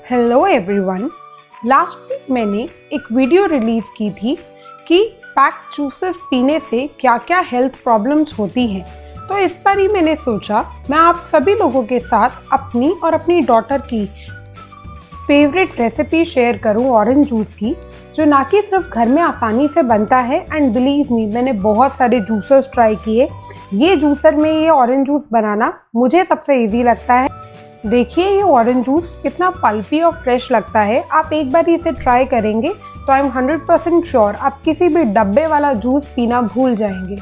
Hello everyone. Last week मैंने एक video release की थी कि पैक्ड जूसेस पीने से क्या क्या हेल्थ प्रॉब्लम्स होती हैं। तो इस पर ही मैंने सोचा मैं आप सभी लोगों के साथ अपनी और अपनी डॉटर की फेवरेट रेसिपी शेयर करूं ऑरेंज जूस की, जो ना कि सिर्फ घर में आसानी से बनता है एंड बिलीव मी, मैंने बहुत सारे जूसर्स ट्राई किए। ये जूसर में ये ऑरेंज जूस बनाना मुझे सबसे इजी लगता है। देखिए ये ऑरेंज जूस कितना पल्पी और फ्रेश लगता है। आप एक बार इसे ट्राई करेंगे तो आई एम 100% श्योर आप किसी भी डब्बे वाला जूस पीना भूल जाएंगे।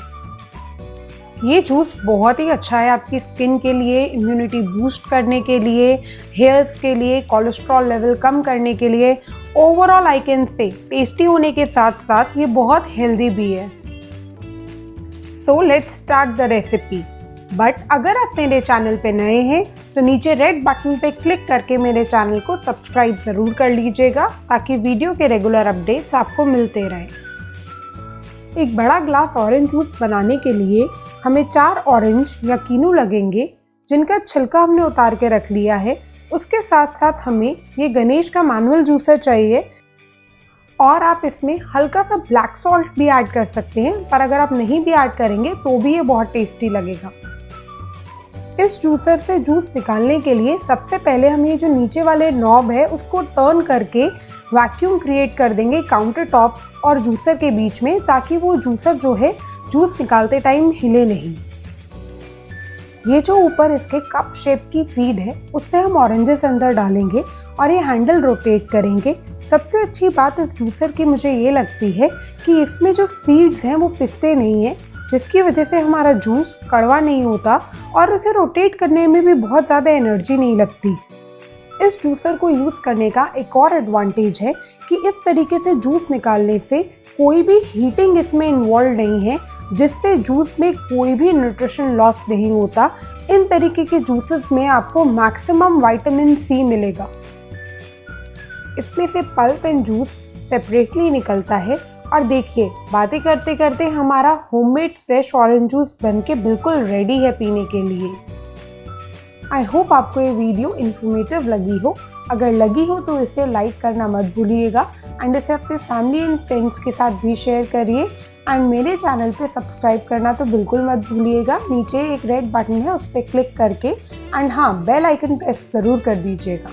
ये जूस बहुत ही अच्छा है आपकी स्किन के लिए, इम्यूनिटी बूस्ट करने के लिए, हेयर्स के लिए, कोलेस्ट्रॉल लेवल कम करने के लिए। Overall I can say tasty होने के साथ साथ ये बहुत हेल्दी भी है। So let's start the recipe. But अगर आप मेरे चैनल पे नए हैं तो नीचे रेड बटन पे क्लिक करके मेरे चैनल को सब्सक्राइब ज़रूर कर लीजिएगा ताकि वीडियो के रेगुलर अपडेट्स आपको मिलते रहें। एक बड़ा ग्लास ऑरेंज जूस बनाने के लिए हमें 4 ऑरेंज या कीनू लगेंगे, जिनका छिलका हमने उतार के रख लिया है। उसके साथ साथ हमें ये गणेश का मैनुअल जूसर चाहिए और आप इसमें हल्का सा ब्लैक सॉल्ट भी ऐड कर सकते हैं, पर अगर आप नहीं भी ऐड करेंगे तो भी ये बहुत टेस्टी लगेगा। इस जूसर से जूस निकालने के लिए सबसे पहले हम ये जो नीचे वाले नॉब है उसको टर्न करके वैक्यूम क्रिएट कर देंगे काउंटर टॉप और जूसर के बीच में, ताकि वो जूसर जो है जूस निकालते टाइम हिले नहीं। ये जो ऊपर इसके कप शेप की फीड है उससे हम ऑरेंजेस अंदर डालेंगे और ये हैंडल रोटेट करेंगे। सबसे अच्छी बात इस जूसर की मुझे ये लगती है कि इसमें जो सीड्स हैं वो पिसते नहीं हैं, जिसकी वजह से हमारा जूस कड़वा नहीं होता और इसे रोटेट करने में भी बहुत ज़्यादा एनर्जी नहीं लगती। इस जूसर को यूज़ करने का एक और एडवांटेज है कि इस तरीके से जूस निकालने से कोई भी हीटिंग इसमें इन्वॉल्व नहीं है, जिससे जूस में कोई भी न्यूट्रिशन लॉस नहीं होता। इन तरीके के जूसेस में आपको मैक्सिमम विटामिन सी मिलेगा। इसमें से पल्प एंड जूस सेपरेटली निकलता है और देखिए बातें करते करते हमारा होममेड फ्रेश ऑरेंज जूस बनके बिल्कुल रेडी है पीने के लिए। आई होप आपको ये वीडियो इन्फॉर्मेटिव लगी हो। अगर लगी हो तो इसे लाइक करना मत भूलिएगा एंड इसे अपने फैमिली एंड फ्रेंड्स के साथ भी शेयर करिए एंड मेरे चैनल पे सब्सक्राइब करना तो बिल्कुल मत भूलिएगा। नीचे एक रेड बटन है उस पर क्लिक करके एंड हाँ, बेल आइकन प्रेस ज़रूर कर दीजिएगा।